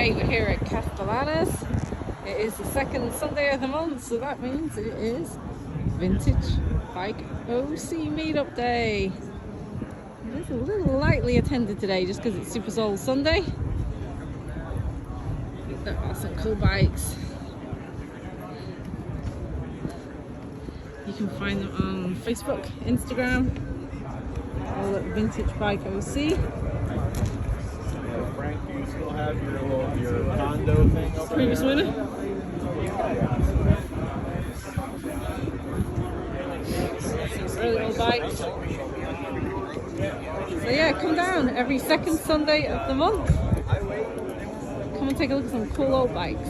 today we're here at Castellanos. It is the second Sunday of the month, so that means it is Vintage Bike OC meetup day. It is a little lightly attended today just because it's Super Soul Sunday. There are some cool bikes. You can find them on Facebook, Instagram, all at Vintage Bike OC. Frank, do you still have your condo thing over Previous there? winner. Some really old bikes. So yeah, come down every second Sunday of the month. Come and take a look at some cool old bikes.